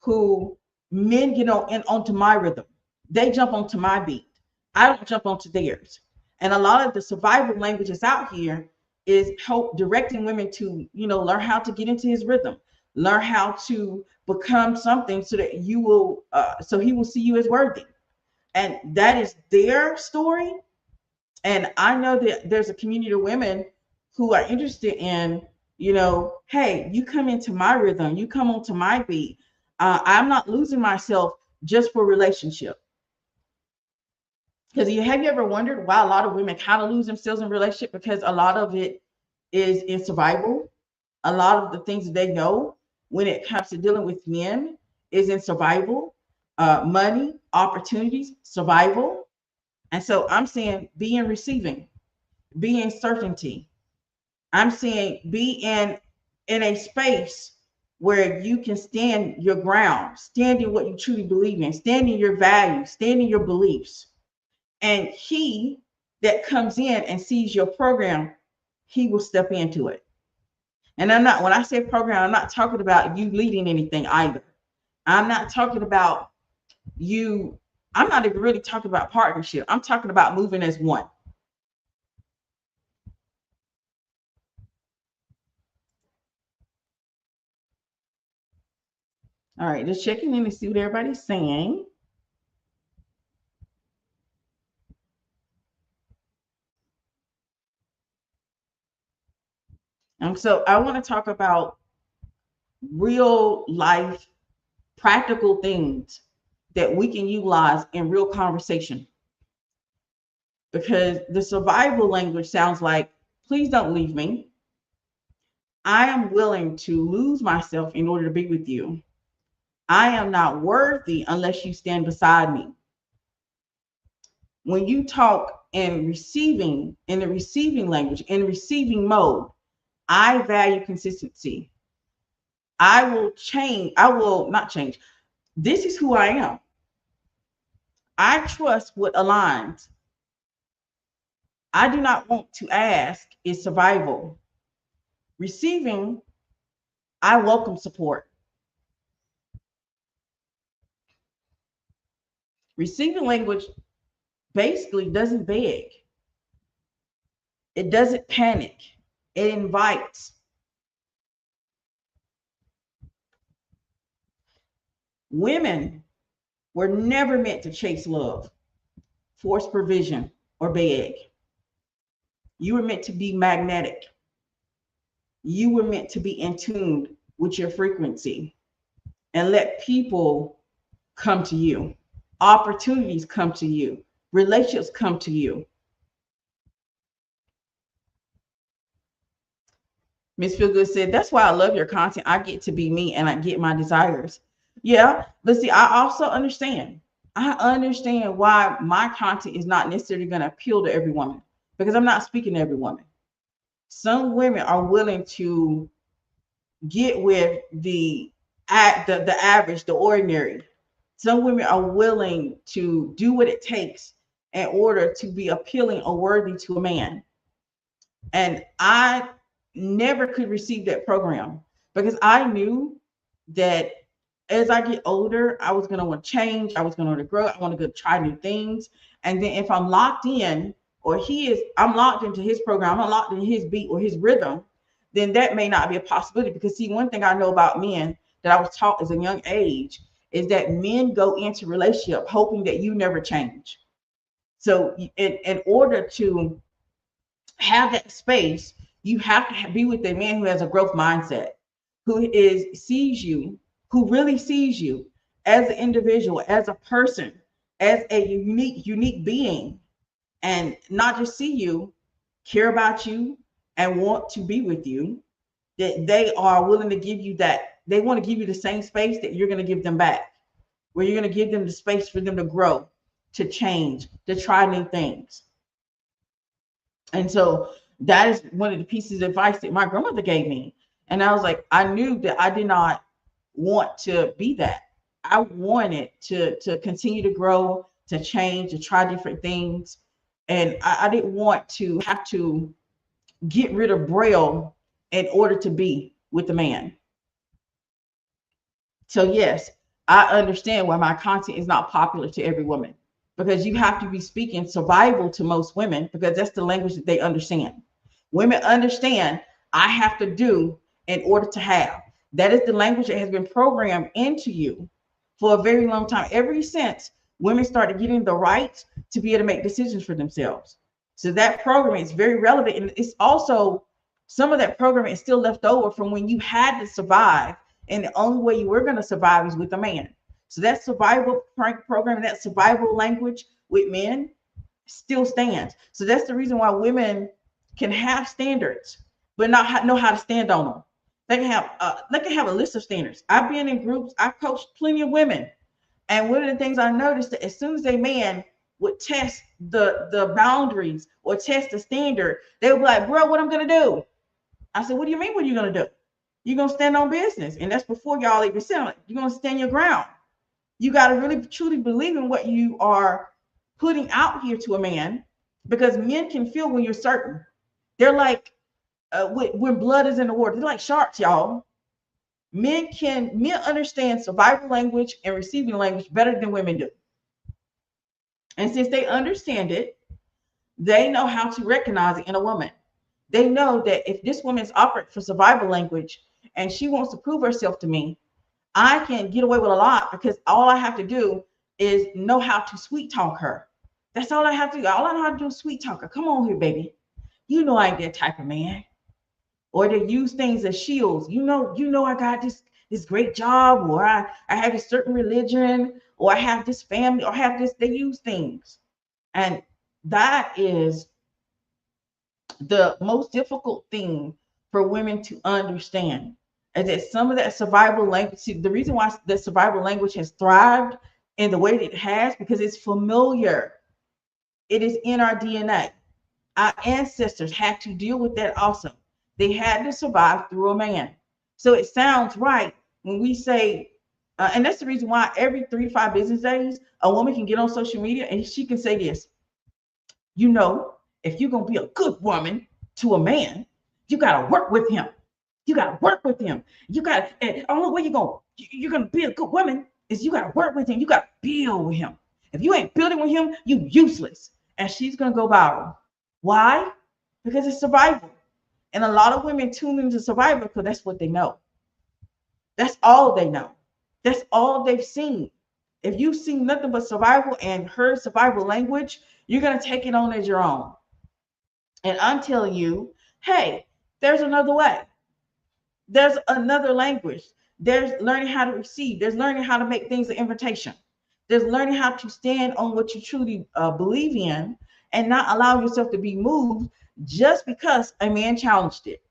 who men get on and onto my rhythm. They jump onto my beat. I don't jump onto theirs. And a lot of the survival languages out here is help directing women to, learn how to get into his rhythm, learn how to become something so that you will, so he will see you as worthy. And that is their story. And I know that there's a community of women who are interested in, hey, you come into my rhythm, you come onto my beat. I'm not losing myself just for relationship. Because have you ever wondered why a lot of women kind of lose themselves in relationship? Because a lot of it is in survival. A lot of the things that they know when it comes to dealing with men is in survival, money, opportunities, survival. And so I'm saying be in receiving, be in certainty. I'm saying be in in a space where you can stand your ground, stand in what you truly believe in, stand in your values, stand in your beliefs. And he that comes in and sees your program, he will step into it. And I'm not, when I say program, I'm not talking about you leading anything either. I'm not talking about you, I'm not even really talking about partnership. I'm talking about moving as one. All right, just checking in to see what everybody's saying. So I want to talk about real life, practical things that we can utilize in real conversation. Because the survival language sounds like, please don't leave me. I am willing to lose myself in order to be with you. I am not worthy unless you stand beside me. When you talk in the receiving language, in receiving mode, I value consistency. I will change. I will not change. This is who I am. I trust what aligns. I do not want to ask is survival. Receiving, I welcome support. Receiving language basically doesn't beg. It doesn't panic. It invites. Women were never meant to chase love, force provision, or beg. You were meant to be magnetic. You were meant to be in tune with your frequency and let people come to you. Opportunities come to you. Relationships come to you. Miss Feelgood said, that's why I love your content. I get to be me and I get my desires. Yeah, but see, I also understand. I understand why my content is not necessarily going to appeal to every woman because I'm not speaking to every woman. Some women are willing to get with the average, the ordinary. Some women are willing to do what it takes in order to be appealing or worthy to a man. And I never could receive that program because I knew that as I get older, I was going to want to change. I was going to grow. I want to go try new things. And then if I'm locked in, or I'm locked into his program, I'm locked into his beat or his rhythm, then that may not be a possibility. Because see, one thing I know about men that I was taught as a young age is that men go into relationship hoping that you never change. So in order to have that space, you have to be with a man who has a growth mindset, sees you, who really sees you as an individual, as a person, as a unique being, and not just see you, care about you, and want to be with you. That they are willing to give you that. They want to give you the same space that you're going to give them back, where you're going to give them the space for them to grow, to change, to try new things. And so that is one of the pieces of advice that my grandmother gave me. And I was like, I knew that I did not want to be that. I wanted to continue to grow, to change, to try different things. And I didn't want to have to get rid of Braille in order to be with the man. So yes, I understand why my content is not popular to every woman, because you have to be speaking survival to most women because that's the language that they understand. Women understand I have to do in order to have. That is the language that has been programmed into you for a very long time, ever since women started getting the right to be able to make decisions for themselves. So that program is very relevant. And it's also, some of that programming is still left over from when you had to survive. And the only way you were going to survive is with a man. So that survival program, that survival language with men still stands. So that's the reason why women can have standards, but not know how to stand on them. They can have a list of standards. I've been in groups. I've coached plenty of women, and one of the things I noticed that as soon as a man would test the boundaries or test the standard, they would be like, "Bro, what I'm gonna do?" I said, "What do you mean? What are you gonna do?" You're gonna stand on business. And that's before y'all even settle it. You're gonna stand your ground. You got to really truly believe in what you are putting out here to a man, because men can feel when you're certain. They're like when blood is in the water. They're like sharks, y'all. Men understand survival language and receiving language better than women do. And since they understand it, they know how to recognize it in a woman. They know that if this woman's operating for survival language and she wants to prove herself to me, I can get away with a lot because all I have to do is know how to sweet talk her. That's all I have to do. All I know how to do is sweet talk her. Come on here, baby. You know I ain't that type of man. Or they use things as shields. You know I got this great job, or I have a certain religion, or I have this family, or I have this. They use things. And that is the most difficult thing for women to understand, is that some of that survival language, see, the reason why the survival language has thrived in the way that it has, because it's familiar. It is in our DNA. Our ancestors had to deal with that also. They had to survive through a man. So it sounds right when we say, and that's the reason why every 3 to 5 business days, a woman can get on social media and she can say this, if you're going to be a good woman to a man, you got to work with him. You got to work with him. You got to, and the only way you're going to be a good woman is you got to work with him. You got to build with him. If you ain't building with him, you useless. And she's going to go viral. Why? Because it's survival. And a lot of women tune into survival because that's what they know. That's all they know. That's all they've seen. If you've seen nothing but survival and heard survival language, you're going to take it on as your own. And I'm telling you, hey, there's another way. There's another language. There's learning how to receive. There's learning how to make things an invitation. There's learning how to stand on what you truly believe in and not allow yourself to be moved just because a man challenged it.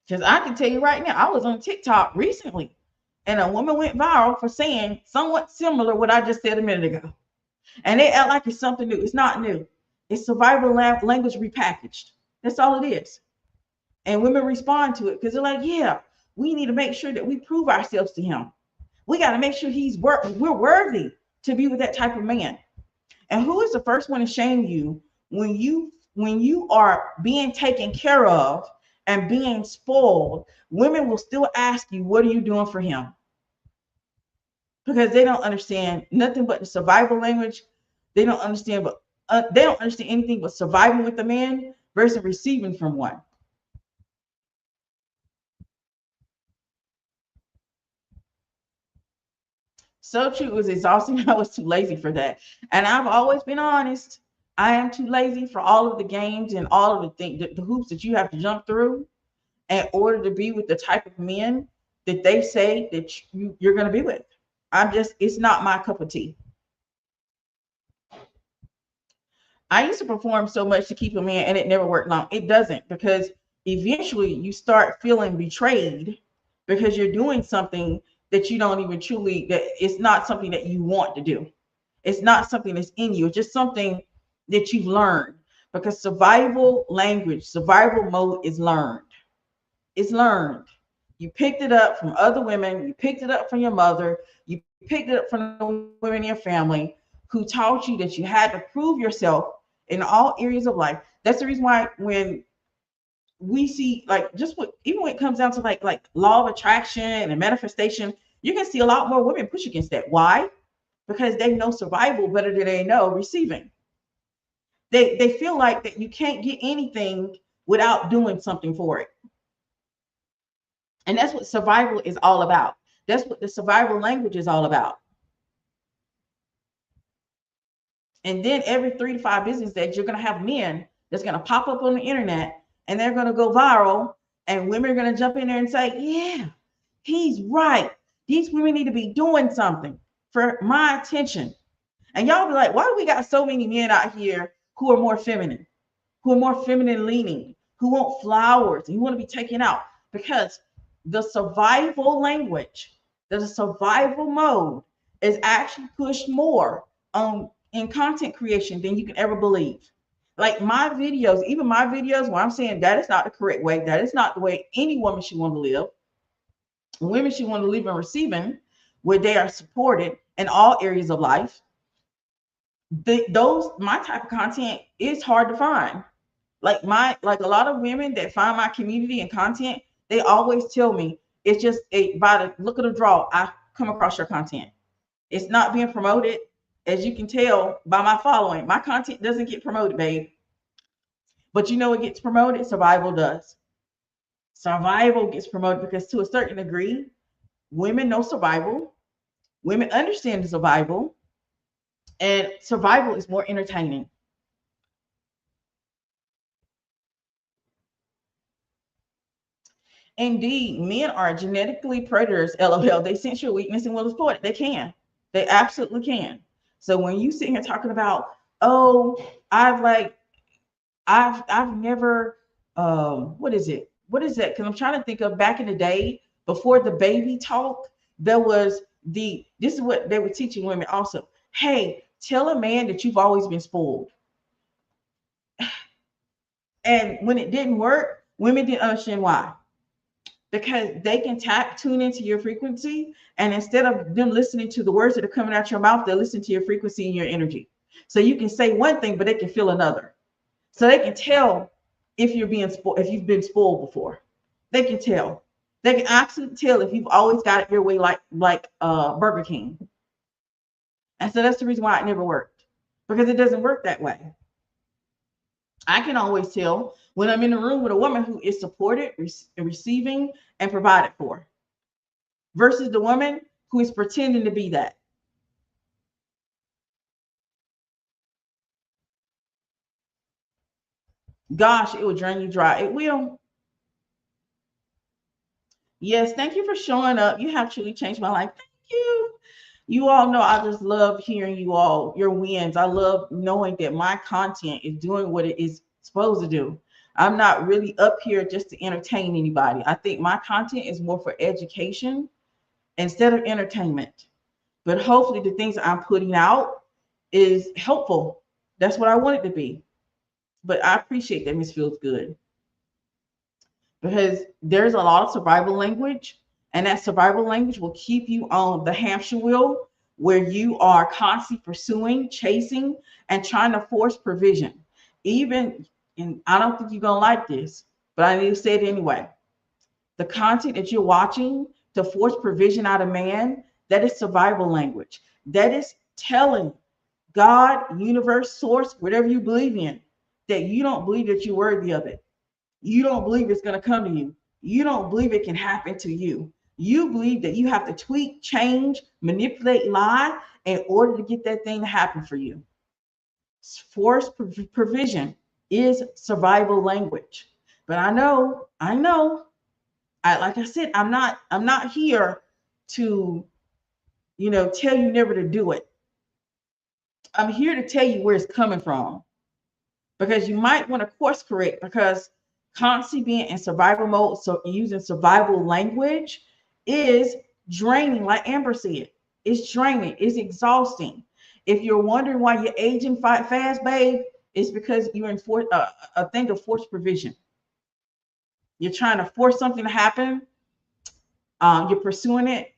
Because I can tell you right now, I was on TikTok recently and a woman went viral for saying somewhat similar what I just said a minute ago. And they act like it's something new. It's not new. It's survival language repackaged. That's all it is. And women respond to it because they're like, yeah, we need to make sure that we prove ourselves to him. We got to make sure we're worthy to be with that type of man. And who is the first one to shame you when you are being taken care of and being spoiled? Women will still ask you, what are you doing for him? Because they don't understand nothing but the survival language. They don't understand anything but surviving with the man versus receiving from one. So true. It was exhausting. I was too lazy for that. And I've always been honest. I am too lazy for all of the games and all of the things, the hoops that you have to jump through in order to be with the type of men that they say that you're going to be with. It's not my cup of tea. I used to perform so much to keep a man and it never worked long. It doesn't, because eventually you start feeling betrayed because you're doing something that you don't even truly, that it's not something that you want to do. It's not something that's in you. It's just something that you've learned, because survival language, survival mode is learned. It's learned. You picked it up from other women. You picked it up from your mother. You picked it up from the women in your family who taught you that you had to prove yourself in all areas of life. That's the reason why when we see, like, even when it comes down to like law of attraction and manifestation, you can see a lot more women push against that. Why? Because they know survival better than they know receiving. They feel like that you can't get anything without doing something for it. And that's what survival is all about. That's what the survival language is all about. And then every 3 to 5 business days, you're going to have men that's going to pop up on the internet and they're going to go viral. And women are going to jump in there and say, yeah, he's right. These women need to be doing something for my attention. And y'all be like, why do we got so many men out here who are more feminine, leaning, who want flowers and who want to be taken out? Because the survival language, the survival mode is actually pushed more in content creation than you can ever believe. Like my videos, even my videos where I'm saying that is not the correct way, that is not the way any woman should want to live. Women should want to live in receiving, where they are supported in all areas of life. Those my type of content is hard to find. Like a lot of women that find my community and content, they always tell me it's just by the look of the draw, I come across your content. It's not being promoted. As you can tell by my following, my content doesn't get promoted, babe. But you know what gets promoted? Survival does. Survival gets promoted because to a certain degree, women know survival. Women understand survival, and survival is more entertaining. Indeed, men are genetically predators, LOL. They sense your weakness and will exploit it. They can. They absolutely can. So when you sit here talking about, oh, I've like, I've never, what is it? What is that? Because I'm trying to think of back in the day before the baby talk, there was this is what they were teaching women also. Hey, tell a man that you've always been spoiled. And when it didn't work, women didn't understand why, because they can tune into your frequency, and instead of them listening to the words that are coming out your mouth, they listen to your frequency and your energy. So you can say one thing, but they can feel another. So they can tell if you're being spoiled, if you've been spoiled before. They can tell. They can actually tell if you've always got it your way, like Burger King. And so that's the reason why it never worked, because it doesn't work that way. I can always tell when I'm in a room with a woman who is supported, receiving, and provided for, versus the woman who is pretending to be that. Gosh, it will drain you dry. It will. Yes, thank you for showing up. You have truly changed my life. Thank you. You all know I just love hearing you all, your wins. I love knowing that my content is doing what it is supposed to do. I'm not really up here just to entertain anybody. I think my content is more for education instead of entertainment. But hopefully the things I'm putting out is helpful. That's what I want it to be. But I appreciate that, Miss Feels Good, because there's a lot of survival language, and that survival language will keep you on the hamster wheel, where you are constantly pursuing, chasing, and trying to force provision. Even, and I don't think you're gonna like this, but I need to say it anyway. The content that you're watching to force provision out of man, that is survival language. That is telling God, universe, source, whatever you believe in, that you don't believe that you're worthy of it. You don't believe it's going to come to you. You don't believe it can happen to you. You believe that you have to tweak, change, manipulate, lie in order to get that thing to happen for you. Forced provision is survival language. But I know, like I said, I'm not here to, tell you never to do it. I'm here to tell you where it's coming from, because you might want to course correct, because constantly being in survival mode, so using survival language is draining. Like Amber said, it's draining, it's exhausting. If you're wondering why you're aging fast, babe, it's because you're in a thing of forced provision. You're trying to force something to happen. You're pursuing it.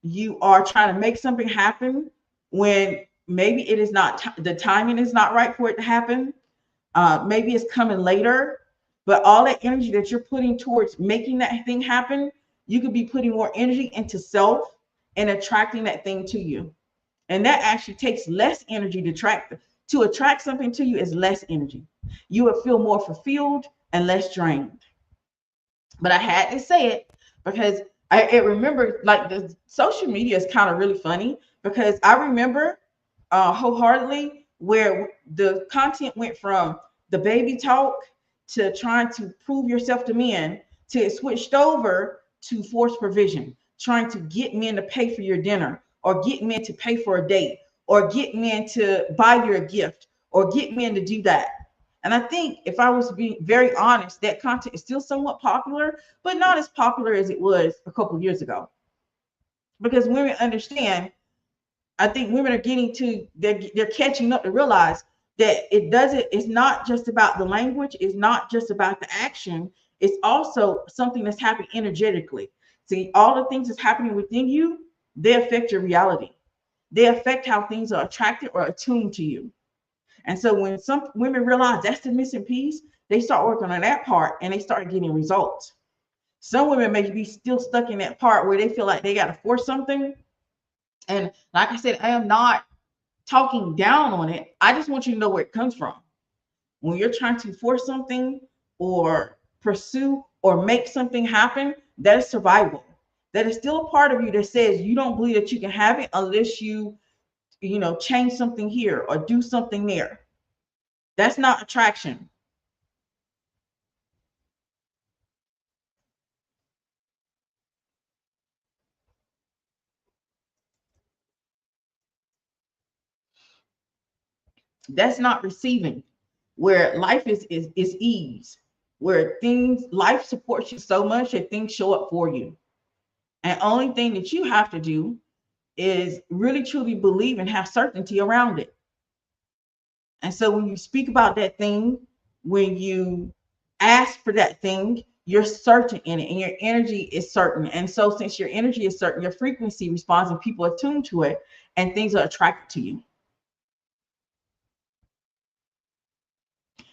You are trying to make something happen when maybe it is not, the timing is not right for it to happen. Maybe it's coming later, but all that energy that you're putting towards making that thing happen, you could be putting more energy into self and attracting that thing to you. And that actually takes less energy to attract something to you is less energy. You will feel more fulfilled and less drained. But I had to say it because I remember, like, the social media is kind of really funny, because I remember wholeheartedly where the content went from the baby talk to trying to prove yourself to men, to it switched over to forced provision, trying to get men to pay for your dinner, or get men to pay for a date, or get men to buy you a gift, or get men to do that. And I think, if I was to be very honest, that content is still somewhat popular, but not as popular as it was a couple of years ago. Because women understand, I think women are they're catching up to realize that it's not just about the language, it's not just about the action, it's also something that's happening energetically. See, all the things that's happening within you, they affect your reality. They affect how things are attracted or attuned to you. And so when some women realize that's the missing piece, they start working on that part and they start getting results. Some women may be still stuck in that part where they feel like they got to force something. And like I said, I am not talking down on it. I just want you to know where it comes from. When you're trying to force something or pursue or make something happen, that is survival. That is still a part of you that says you don't believe that you can have it unless you change something here or do something there. That's not attraction. That's not receiving. Where life is ease, where things life supports you so much that things show up for you. And only thing that you have to do is really truly believe and have certainty around it. And so when you speak about that thing, when you ask for that thing, you're certain in it and your energy is certain. And so since your energy is certain, your frequency responds and people are tuned to it and things are attracted to you.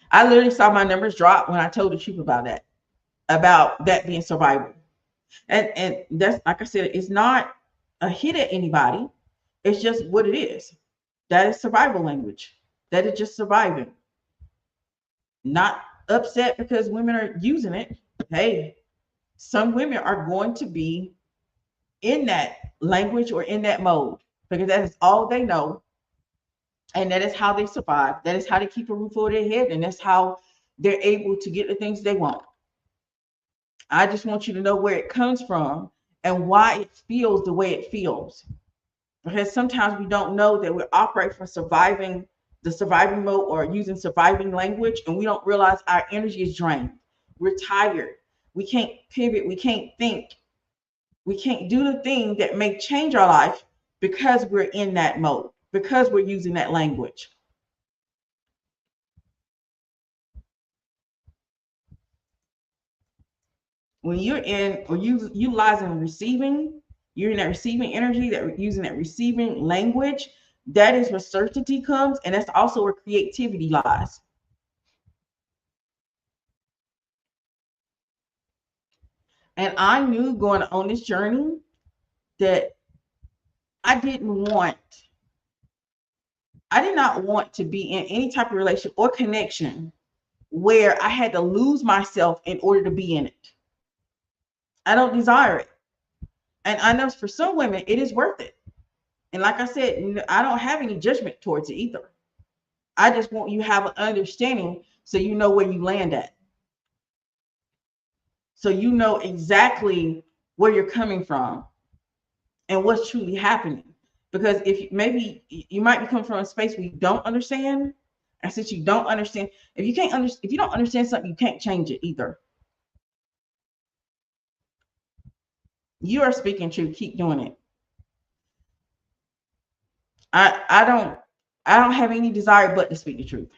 I literally saw my numbers drop when I told the truth about that being survival. And that's like I said, it's not a hit at anybody. It's just what it is. That is survival language. That is just surviving. Not upset because women are using it. Hey, some women are going to be in that language or in that mode because that is all they know. And that is how they survive. That is how they keep a roof over their head. And that's how they're able to get the things they want. I just want you to know where it comes from and why it feels the way it feels. Because sometimes we don't know that we're operating from the surviving mode or using surviving language, and we don't realize our energy is drained. We're tired. We can't pivot. We can't think. We can't do the thing that may change our life because we're in that mode, because we're using that language. When you're in or utilizing receiving, you're in that receiving energy, that using that receiving language, that is where certainty comes, and that's also where creativity lies. And I knew going on this journey that I didn't want, I did not want to be in any type of relation or connection where I had to lose myself in order to be in it. I don't desire it. And I know for some women, it is worth it. And like I said, I don't have any judgment towards it either. I just want you to have an understanding so you know where you land at. So you know exactly where you're coming from and what's truly happening. Because if maybe you might be coming from a space where you don't understand, and since you don't understand, if you don't understand something, you can't change it either. You are speaking truth. Keep doing it. I don't have any desire but to speak the truth.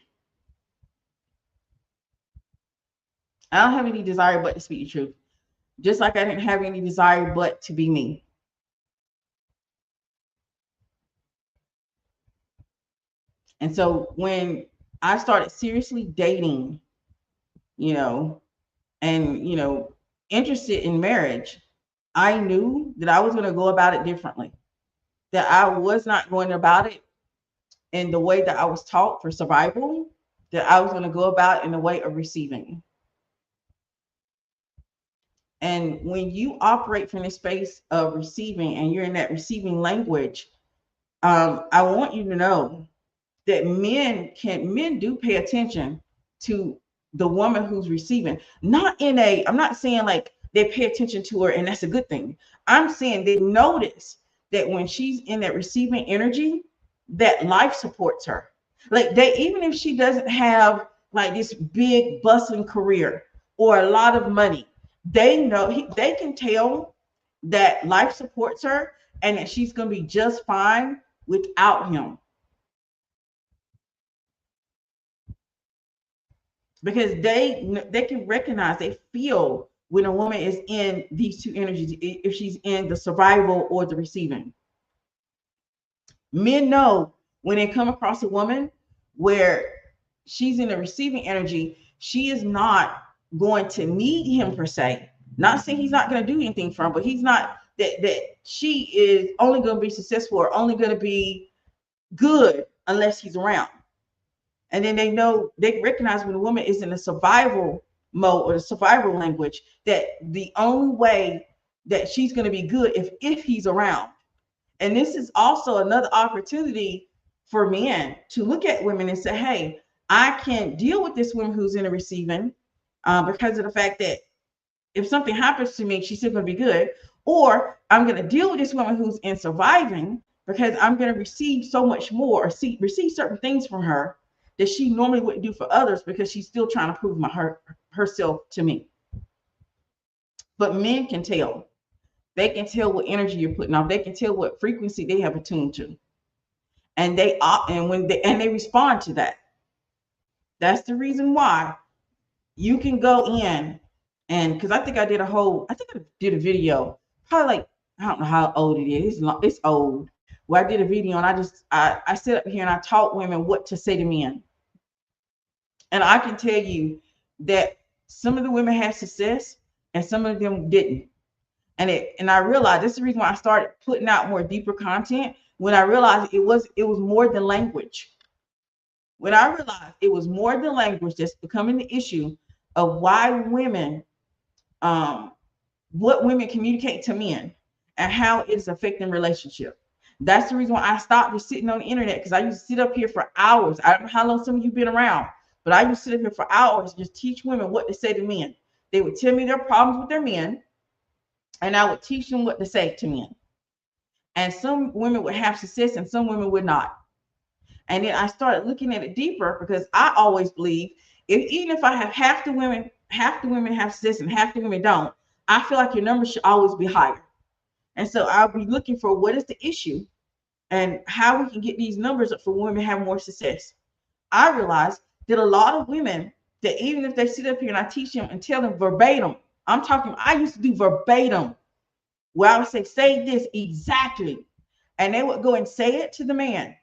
I don't have any desire but to speak the truth. Just like I didn't have any desire but to be me. And so when I started seriously dating, you know, and interested in marriage, I knew that I was going to go about it differently. That I was not going about it in the way that I was taught for survival, that I was going to go about in the way of receiving. And when you operate from the space of receiving and you're in that receiving language, I want you to know that men do pay attention to the woman who's receiving. I'm not saying like they pay attention to her and that's a good thing. I'm saying they notice that when she's in that receiving energy, that life supports her. Like they, even if she doesn't have like this big bustling career or a lot of money, they know they can tell that life supports her and that she's going to be just fine without him. because they can recognize, they feel when a woman is in these two energies, if she's in the survival or the receiving. Men know when they come across a woman where she's in the receiving energy, she is not going to need him per se. Not saying he's not going to do anything for him, but he's not that she is only going to be successful or only going to be good unless he's around. And then they know, they recognize when a woman is in a survival mode or the survival language, that the only way that she's going to be good if he's around. And this is also another opportunity for men to look at women and say, hey, I can deal with this woman who's in a receiving because of the fact that if something happens to me, she's still going to be good. Or I'm going to deal with this woman who's in surviving because I'm going to receive so much more or receive certain things from her that she normally wouldn't do for others because she's still trying to prove herself to me. But men can tell. They can tell what energy you're putting off. They can tell what frequency they have attuned to, and they respond to that. That's the reason why you can go in, and because I think I did a video, probably like, I don't know how old it is. It's old. Where I did a video and I sit up here and I taught women what to say to men. And I can tell you that some of the women had success and some of them didn't. And I realized this is the reason why I started putting out more deeper content, when I realized it was more than language. When I realized it was more than language that's becoming the issue of why women, what women communicate to men and how it is affecting relationship. That's the reason why I stopped just sitting on the internet, because I used to sit up here for hours. I don't know how long some of you been around, but I used to sit up here for hours and just teach women what to say to men. They would tell me their problems with their men, and I would teach them what to say to men. And some women would have success and some women would not. And then I started looking at it deeper, because I always believe even if I have half the women have success and half the women don't, I feel like your numbers should always be higher. And so I'll be looking for what is the issue and how we can get these numbers up for women to have more success. I realized that a lot of women, that even if they sit up here and I teach them and tell them verbatim, I used to do verbatim, where I would say this exactly. And they would go and say it to the man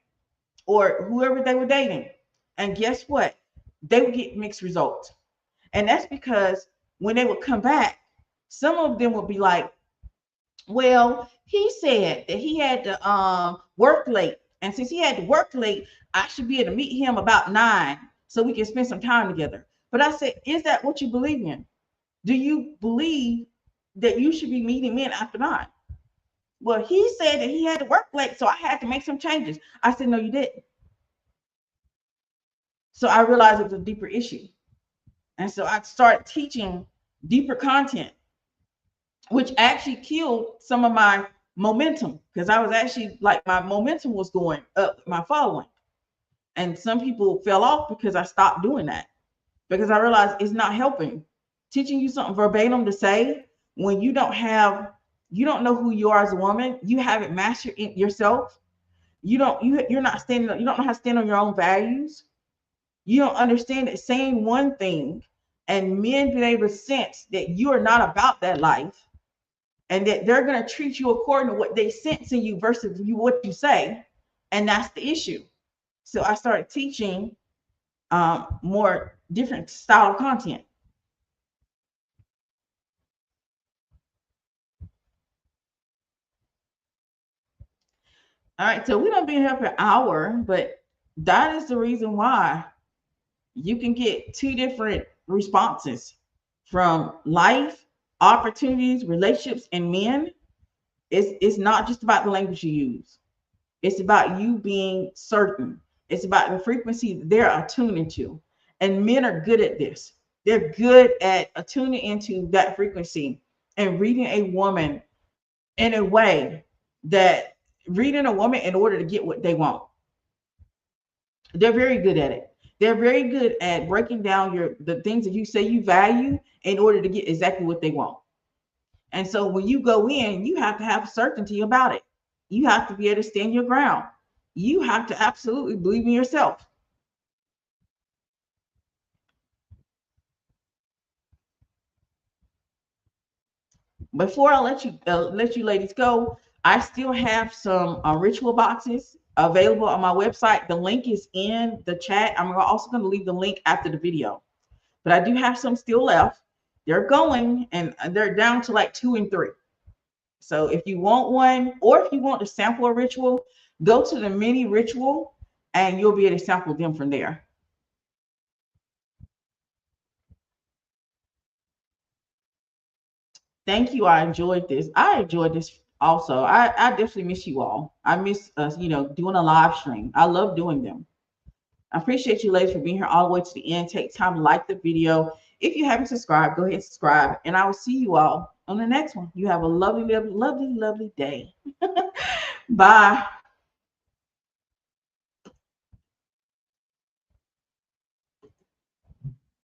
or whoever they were dating. And guess what? They would get mixed results. And that's because when they would come back, some of them would be like, well, he said that he had to work late. And since he had to work late, I should be able to meet him about 9 so we can spend some time together. But I said, is that what you believe in? Do you believe that you should be meeting men after 9? Well, he said that he had to work late, so I had to make some changes. I said, no, you didn't. So I realized it was a deeper issue. And so I started teaching deeper content, which actually killed some of my momentum, because I was actually like, my momentum was going up, my following. And some people fell off because I stopped doing that, because I realized it's not helping. Teaching you something verbatim to say when you don't know who you are as a woman, you haven't mastered it yourself. You're not standing, you don't know how to stand on your own values. You don't understand that saying one thing and men being able to sense that you are not about that life, and that they're going to treat you according to what they sense in you versus what you say. And that's the issue. So I started teaching more different style of content. All right, so we don't be here for an hour, but that is the reason why you can get two different responses from life, opportunities, relationships, and men. It's not just about the language you use. It's about you being certain. It's about the frequency they're attuning to. And men are good at this. They're good at attuning into that frequency and reading a woman in a way that reading a woman in order to get what they want. They're very good at it. They're very good at breaking down the things that you say you value in order to get exactly what they want. And so when you go in, you have to have certainty about it. You have to be able to stand your ground. You have to absolutely believe in yourself. before I let you ladies go, I still have some ritual boxes available on my website. The link is in the chat. I'm also going to leave the link after the video, but I do have some still left. They're going, and they're down to like 2 and 3. So if you want one, or if you want to sample a ritual, go to the mini ritual and you'll be able to sample them from there. Thank you. I enjoyed this. I enjoyed this also. I definitely miss you all. I miss us, doing a live stream. I love doing them. I appreciate you ladies for being here all the way to the end. Take time to like the video. If you haven't subscribed, go ahead and subscribe. And I will see you all on the next one. You have a lovely, lovely, lovely, lovely day. Bye.